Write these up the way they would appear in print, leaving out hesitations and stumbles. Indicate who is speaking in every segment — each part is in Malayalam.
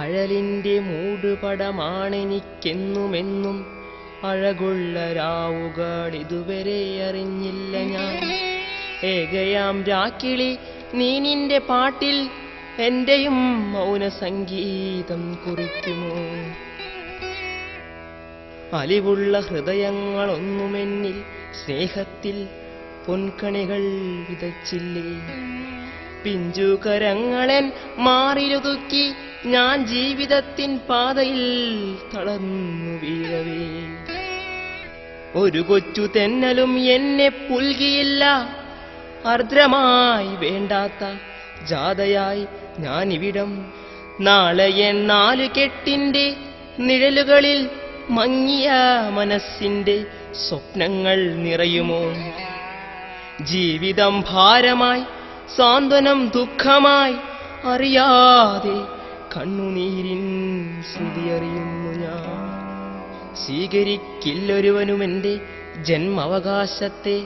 Speaker 1: അഴലിൻ്റെ മൂടുപടമാണെനിക്കെന്നുമെന്നും അഴകുള്ള രാവുകൾ ഇതുവരെ അറിഞ്ഞില്ല ഞാൻ. ഏകയാം രാക്കിളി നീ നിന്റെ പാട്ടിൽ എന്റെയും മൗനസംഗീതം കുറിക്കുമോ? അലിവുള്ള ഹൃദയങ്ങളൊന്നുമെന്നിൽ സ്നേഹത്തിൽ പൊൻകണികൾ വിതച്ചില്ലേ? പിഞ്ചുകരങ്ങളൻ മാറിലൊതുക്കി ഞാൻ ജീവിതത്തിൻ പാതയിൽ തളർന്നു വീഴവേ. ഒരു കൊച്ചു തെന്നലും എന്നെ പുൽകിയില്ല. ആർദ്രമായി വേണ്ടാത്ത ജാതയായി ഞാനിവിടം. നാളെ എൻ നാലുകെട്ടിന്റെ നിഴലുകളിൽ മങ്ങിയ മനസ്സിന്റെ സ്വപ്നങ്ങൾ നിറയുമോ? ജീവിതം ഭാരമായി, സാന്ത്വനം ദുഃഖമായി, അറിയാതെ കണ്ണുനീരിൻ ശ്രുതി അറിയുന്നു ഞാൻ. സ്വീകരിക്കില്ലൊരുവനുമെന്റെ ജന്മാവകാശത്തെ,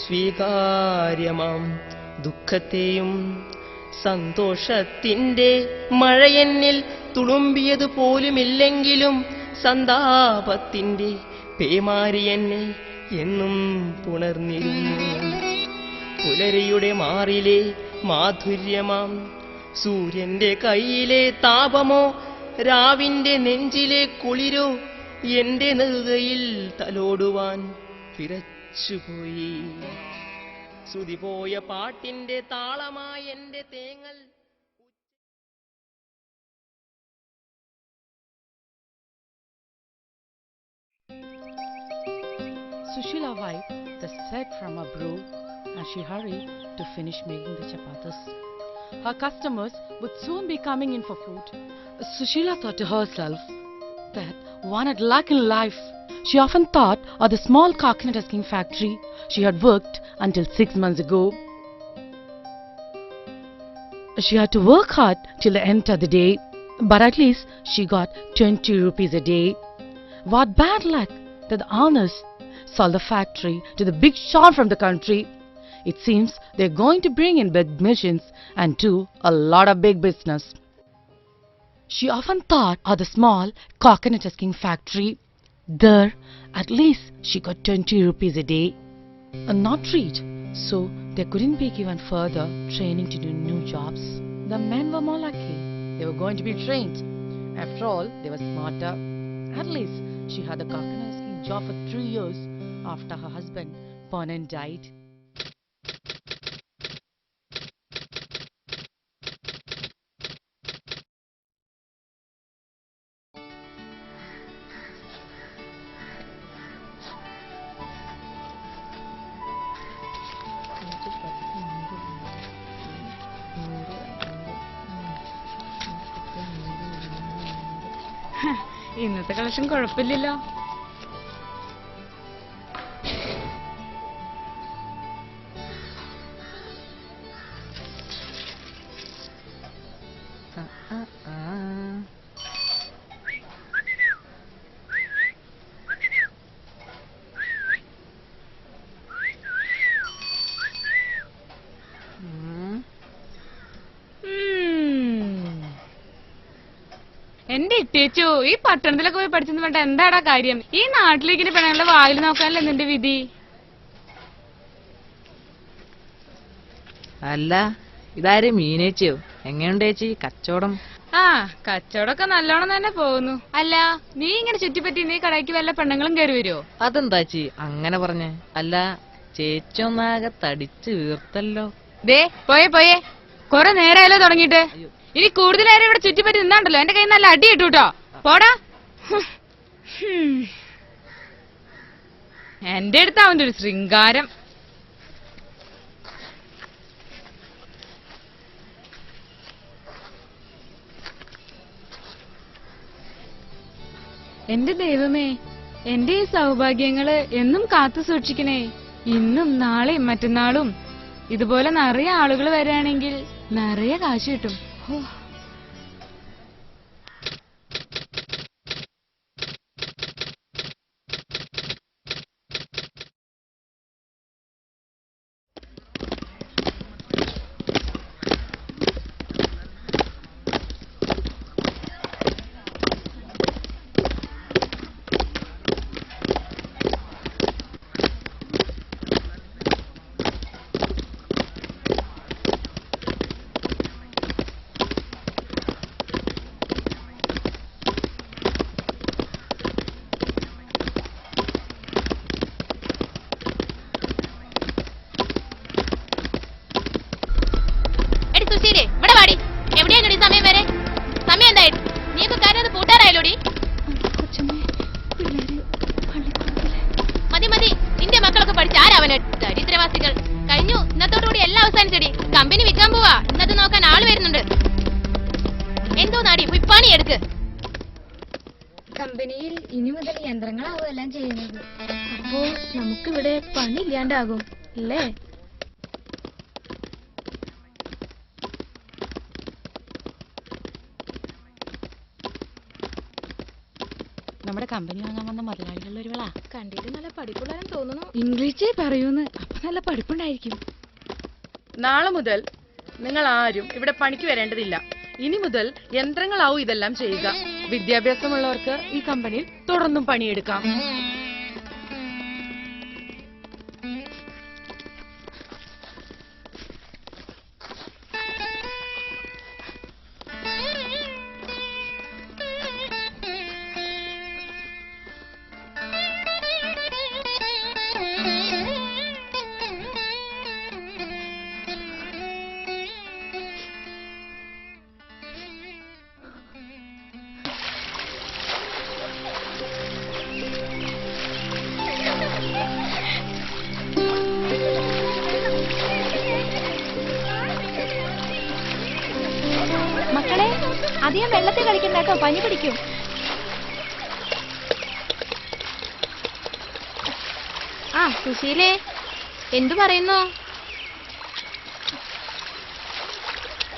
Speaker 1: സ്വീകാര്യമാം ദുഃഖത്തെയും. സന്തോഷത്തിന്റെ മഴയെന്നിൽ തുളുമ്പിയതുപോലുമില്ലെങ്കിലും സന്താപത്തിന്റെ പേമാരി എന്നെ എന്നും പുണർന്നിരുന്നു. പുലരിയുടെ മാറിലെ മാധുര്യമാം സൂര്യന്റെ കയ്യിലെ താപമോ, രാവിന്റെ നെഞ്ചിലെ കുളിരോ എന്റെ നെറുകയിൽ തലോടുവാൻ പിറച്ചുപോയി. ശ്രുതിപോയ പാട്ടിന്റെ താളമായി എന്റെ തേങ്ങൽ.
Speaker 2: Sushila wiped the sweat from her brow and she hurried to finish making the chapatis. Her customers would soon be coming in for food. Sushila thought to herself that one had luck in life. She often thought of the small coconut husking factory she had worked until 6 months ago. She had to work hard till the end of the day, but at least she got 20 rupees a day. What bad luck that the owners sold the factory to the big shot from the country. It seems they're going to bring in big machines and do a lot of big business. She often thought of the small coconut husking factory. There, at least she got 20 rupees a day. Not treat, so they couldn't be given further training to do new jobs. The men were more lucky. They were going to be trained. After all, they were smarter. At least she had the coconut husking job for 3 years after her husband, Ponan, died.
Speaker 3: ഇന്നത്തെ കളക്ഷൻ കുഴപ്പമില്ലല്ലോ. എന്റെ ഇട്ടേച്ചു, ഈ പട്ടണത്തിലൊക്കെ പോയി പഠിച്ചെന്ന് വേണ്ട എന്താടാ കാര്യം? ഈ നാട്ടിലേക്ക് പെണ്ണുങ്ങളുടെ വായിൽ നോക്കാനല്ലേ നിന്റെ വിധി?
Speaker 4: അല്ല, ഇതാരും മീനേച്ചിയോ? എങ്ങനെയുണ്ട് ചേച്ചി കച്ചവടം?
Speaker 3: ആ, കച്ചവടമൊക്കെ നല്ലോണം തന്നെ പോകുന്നു. അല്ല, നീ ഇങ്ങനെ ചുറ്റിപ്പറ്റി നീ കടയ്ക്ക് വല്ല പെണ്ണുങ്ങളും കയറി വരുമോ?
Speaker 4: അതെന്താ ചേച്ചി അങ്ങനെ പറഞ്ഞേ? അല്ല, ചേച്ചി ഒന്നാകെ തടിച്ചു വീർത്തല്ലോ.
Speaker 3: ദേ പോയേ പോയേ, കൊറേ നേരമായല്ലോ തുടങ്ങിയിട്ട്. ഇനി കൂടുതൽ നേരം ഇവിടെ ചുറ്റിപ്പറ്റി നിന്നാണ്ടല്ലോ എന്റെ കയ്യിൽ നല്ല അടി കിട്ടൂട്ടോ. പോടാ. എന്റെ അടുത്ത് അവന്റെ ഒരു ശൃംഗാരം. എന്റെ ദൈവമേ, എന്റെ ഈ സൗഭാഗ്യങ്ങള് എന്നും കാത്തു സൂക്ഷിക്കണേ. ഇന്നും നാളെയും മറ്റന്നാളും ഇതുപോലെ നിറയെ ആളുകൾ വരികയാണെങ്കിൽ നിറയെ കാശ് കിട്ടും.
Speaker 5: മോനെ ദരിദ്രവാസികൾ. കഴിഞ്ഞു, ഇന്നത്തോടുകൂടി എല്ലാം അവസാനിച്ചടി. കമ്പനി വിൽക്കാൻ പോവാ. ഇന്നത് നോക്കാൻ ആള് വരുന്നുണ്ട്. എന്തോ നാടി പോയി പണിയെടുക്ക്.
Speaker 6: കമ്പനിയിൽ ഇനി മുതൽ യന്ത്രങ്ങളാവും എല്ലാം ചെയ്യുന്നത്. അപ്പോ നമുക്കിവിടെ പണി ഇല്ലാണ്ടാകും അല്ലേ?
Speaker 2: നമ്മുടെ കമ്പനി വാങ്ങാൻ വന്ന മുതലാളികളുടെ ഒരുവളാ.
Speaker 6: കണ്ടിട്ട് നല്ല പഠിപ്പുള്ളവരെന്ന് തോന്നുന്നു. ഇംഗ്ലീഷേ പറയൂന്ന്. അപ്പൊ നല്ല പഠിപ്പുണ്ടായിരിക്കും.
Speaker 7: നാളെ മുതൽ നിങ്ങൾ ആരും ഇവിടെ പണിക്ക് വരേണ്ടതില്ല. ഇനി മുതൽ യന്ത്രങ്ങളാവും ഇതെല്ലാം ചെയ്യുക. വിദ്യാഭ്യാസമുള്ളവർക്ക് ഈ കമ്പനിയിൽ തുടർന്നും പണിയെടുക്കാം.
Speaker 6: മക്കളെ, അധികം വെള്ളത്തിൽ കളിക്കണ്ട കേട്ടോ, പനി പിടിക്കും.
Speaker 5: ആ സുശീലേ, എന്തു പറയുന്നു?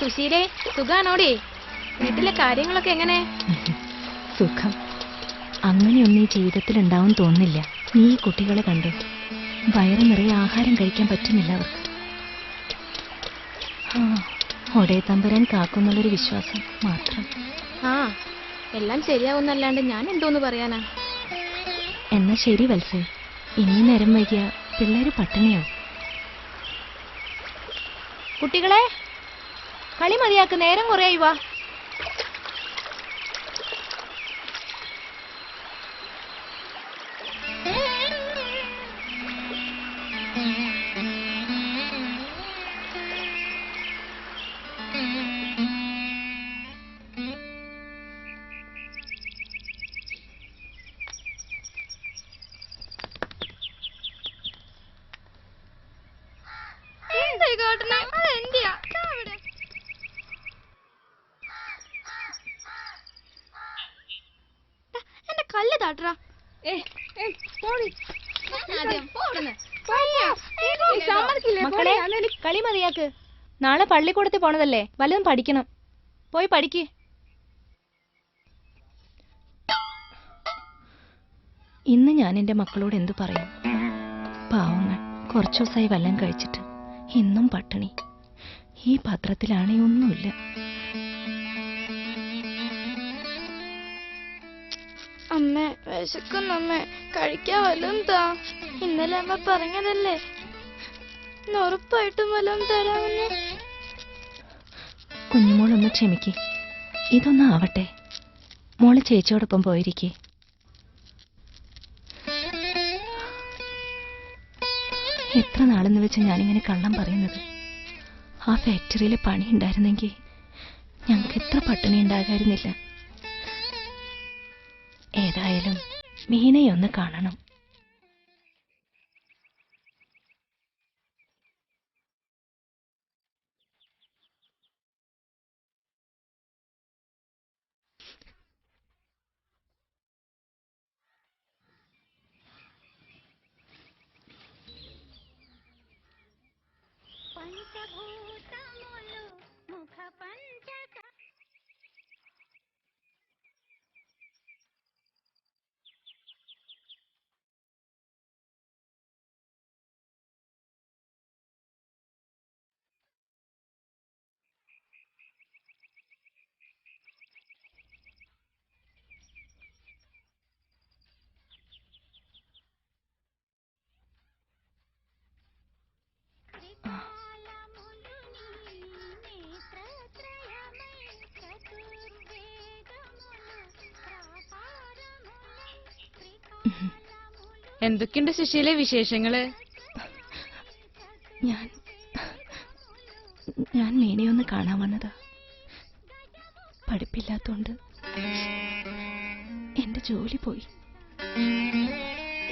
Speaker 5: സുശീലേ, സുഖാണോടി? വീട്ടിലെ കാര്യങ്ങളൊക്കെ എങ്ങനെ?
Speaker 6: സുഖം. അങ്ങനെയൊന്നും ഈ ജീവിതത്തിൽ ഉണ്ടാവും തോന്നുന്നില്ല. നീ ഈ കുട്ടികളെ കണ്ടു. വയറ് നിറയെ ആഹാരം കഴിക്കാൻ പറ്റുന്നില്ല അവർക്ക്. ഒടേ തമ്പുരാൻ കാക്കുന്നുള്ളൊരു വിശ്വാസം മാത്രം.
Speaker 5: ആ, എല്ലാം ശരിയാവുന്നല്ലാണ്ട് ഞാൻ എന്തോന്ന് പറയാനാ.
Speaker 6: എന്നാ ശരി വത്സേ, ഇനി നേരം വൈകിയ പിള്ളേര് പട്ടിണിയോ? കുട്ടികളെ, കളി മതിയാക്ക്, നേരം കുറയായി. വാ.
Speaker 5: എന്റെ കല്ല് താട്ടറാ.
Speaker 6: മക്കളെ, കളി മതിയാക്ക്. നാളെ പള്ളിക്കൂടത്തിൽ പോണതല്ലേ, വല്ലതും പഠിക്കണം. പോയി പഠിക്ക്. ഇന്ന് ഞാൻ എന്റെ മക്കളോട് എന്തു പറയും? പാവങ്ങൾ കുറച്ചു ദിവസമായി വല്ലതും കഴിച്ചിട്ട് ഇന്നും പട്ടിണി. ഈ പത്രത്തിലാണേ ഒന്നുമില്ല.
Speaker 8: അമ്മ വിശക്കുന്നമ്മ, കഴിക്കാൻ വല്ലതും താ. ഇന്നലെ അമ്മ പറഞ്ഞതല്ലേ ഉറപ്പായിട്ടും വല്ലതും തരാമെന്ന്.
Speaker 6: കുഞ്ഞുമോളൊന്ന് ക്ഷമിക്ക്, ഇതൊന്നും ആവട്ടെ. മോള് ചേച്ചിയോടൊപ്പം പോയിരിക്കേ. എത്ര നാളെന്ന് വെച്ച് ഞാനിങ്ങനെ കള്ളം പറയുന്നത്? ആ ഫാക്ടറിയിൽ പണി ഉണ്ടായിരുന്നെങ്കിൽ ഞങ്ങൾക്ക് എത്ര പട്ടിണി ഉണ്ടാകായിരുന്നില്ല. ഏതായാലും മീനയൊന്ന് കാണണം.
Speaker 3: എന്തൊക്കെയുണ്ട് സുശീലെ വിശേഷങ്ങള്?
Speaker 6: ഞാൻ മീനയൊന്ന് കാണാൻ വന്നതാ. പഠിപ്പില്ലാത്തോണ്ട് എന്റെ ജോലി പോയി.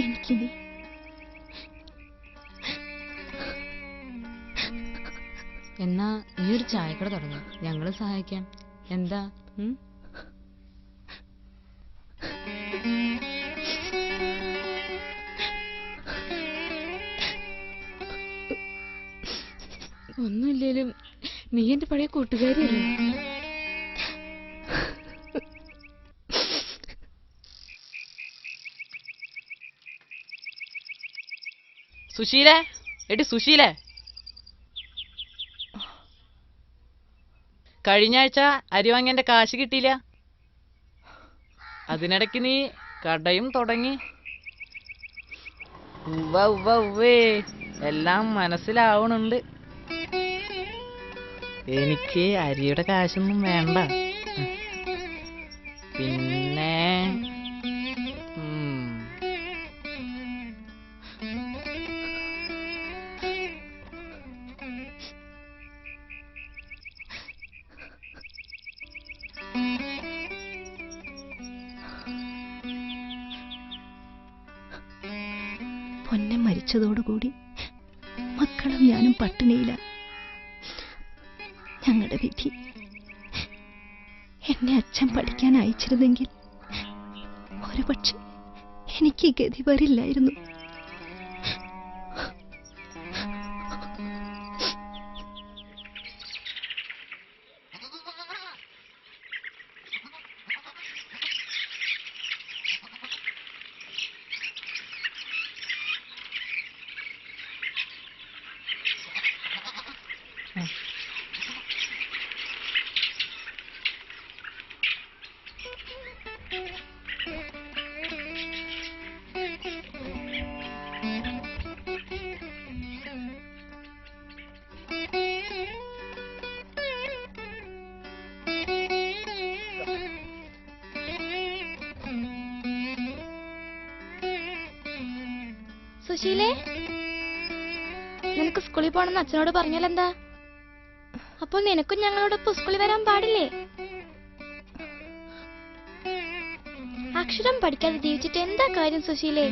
Speaker 6: എനിക്കിനി
Speaker 3: എന്നാ നീ ഒരു ചായക്കട തുടങ്ങാം, ഞങ്ങള് സഹായിക്കാം. എന്താ? ഒന്നുമില്ലേലും നീ എന്റെ പഴയ കൂട്ടുകാരിയല്ലേ?
Speaker 4: സുശീലേ, എടി സുശീലേ, കഴിഞ്ഞ ആഴ്ച അരി വാങ്ങിയന്റെ കാശ് കിട്ടിയില്ല. അതിനിടയ്ക്ക് നീ കടയും തുടങ്ങി. ഉവ്വേ, എല്ലാം മനസ്സിലാവണുണ്ട്. എനിക്ക് അരിയുടെ കാശൊന്നും വേണ്ട. പിന്നെ
Speaker 6: പൊന്നെ മരിച്ചതോടുകൂടി മക്കളും ഞാനും പട്ടിണിയില്ല. ഞങ്ങളുടെ വിധി. എന്നെ അച്ഛൻ പഠിക്കാൻ അയച്ചിരുന്നെങ്കിൽ ഒരുപക്ഷെ എനിക്ക് ഗതി വരില്ലായിരുന്നു.
Speaker 8: സുശീലേ, നിനക്ക് സ്കൂളിൽ പോണെന്ന് അച്ഛനോട് പറഞ്ഞാലെന്താ? അപ്പോൾ നിനക്കും ഞങ്ങളോടൊപ്പം സ്കൂളിൽ വരാൻ പാടില്ലേ? അക്ഷരം പഠിക്കാതെ ജീവിച്ചിട്ട് എന്താ കാര്യം സുശീലേ?